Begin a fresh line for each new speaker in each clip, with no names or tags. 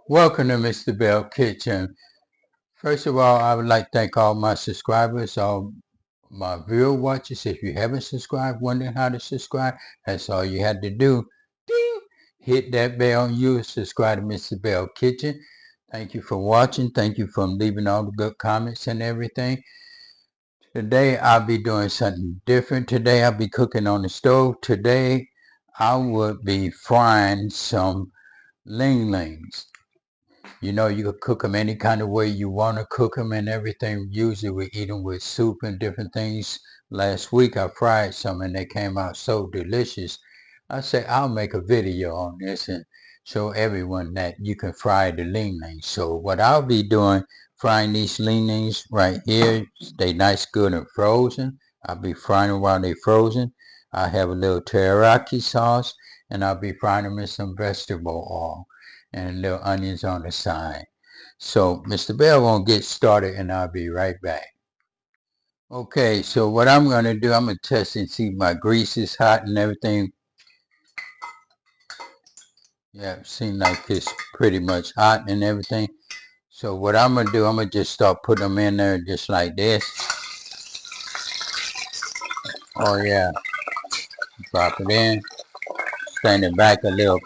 Welcome to Mr. Belle Kitchen. First of all, I would like to thank all my subscribers, all my viewer watchers. If you haven't subscribed, wondering how to subscribe, that's all you had to do. Ding! Hit that bell and you'll subscribe to Mr. Belle Kitchen. Thank you for watching. Thank you for leaving all the good comments and everything. Today I'll be doing something different. Today I'll be cooking on the stove. Today I would be frying some ling lings. You know, you could cook them any kind of way you want to cook them and everything. Usually we eat them with soup and different things. Last week I fried some and they came out so delicious. I say I'll make a video on this and show everyone that you can fry the ling lings. So what I'll be doing, frying these ling lings right here. They nice, good and frozen. I'll be frying them while they're frozen. I have a little teriyaki sauce and I'll be frying them in some vegetable oil and little onions on the side. So Mr. Bell won't get started and I'll be right back. Okay, so what I'm going to do, I'm going to test and see if my grease is hot and everything. Yeah, it seems like it's pretty much hot and everything. So what I'm going to do, I'm going to just start putting them in there just like this. Oh yeah, drop it in. Stand it back a little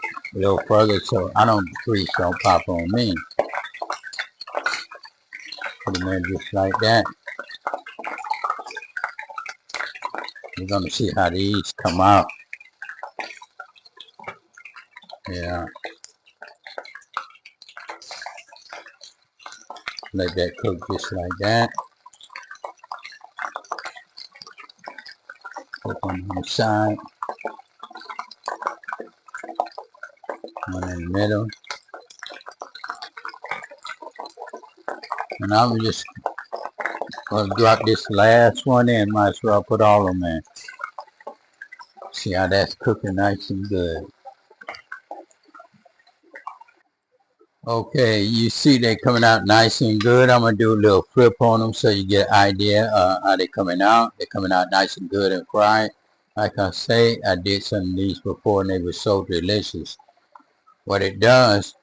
further so I don't grease don't pop on me. Put them in just like that. We're going to see how these come out. Yeah. Let that cook just like that. Cook on the side. One in the middle. And I'm just going to drop this last one in. Might as well put all of them in. See how that's cooking nice and good. Okay, you see they coming out nice and good. I'm going to do a little flip on them so you get an idea how they coming out. They're coming out nice and good and fried. Like I say, I did some of these before and they were so delicious. What it does,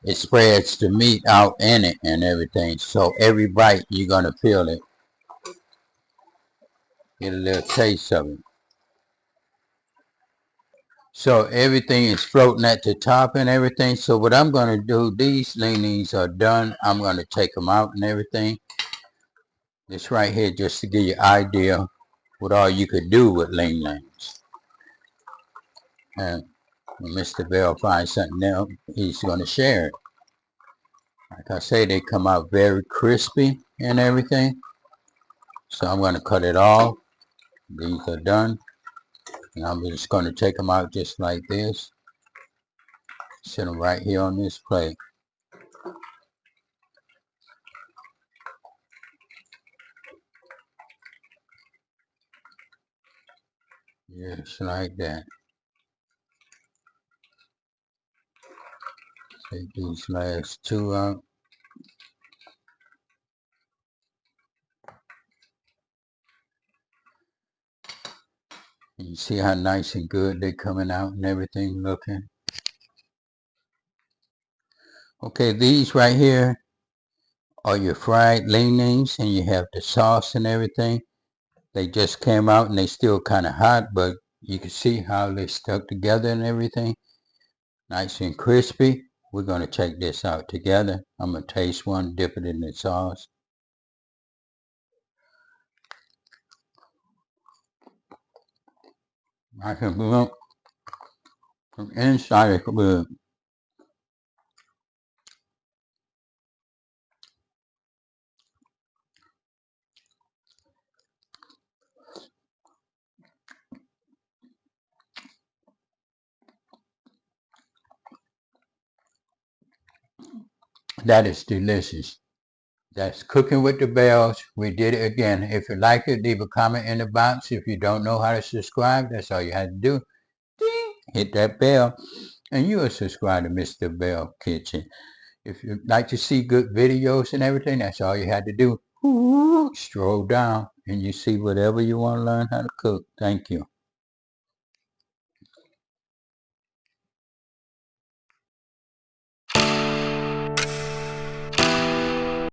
it spreads the meat out in it and everything. So every bite you're going to feel it. Get a little taste of it. So everything is floating at the top and everything. So what I'm going to do, these leanings are done. I'm going to take them out and everything. This right here just to give you an idea what all you could do with leanings. And when Mr. Bell finds something else, he's going to share it. Like I say, they come out very crispy and everything. So I'm going to cut it off. These are done. And I'm just going to take them out just like this. Set them right here on this plate. Just like that. Take these last two out. You see how nice and good they're coming out and everything looking. Okay, these right here are your fried leanings and you have the sauce and everything. They just came out and they still kind of hot, but you can see how they stuck together and everything. Nice and crispy. We're going to check this out together. I'm going to taste one, dip it in the sauce. I can look from inside it's good. That is delicious. That's Cooking with the Bells. We did it again. If you like it, leave a comment in the box. If you don't know how to subscribe, that's all you had to do. Ding! Hit that bell and you will subscribe to Mr. Belle Kitchen. If you'd like to see good videos and everything, that's all you had to do. Stroll down and you see whatever you want to learn how to cook. Thank you.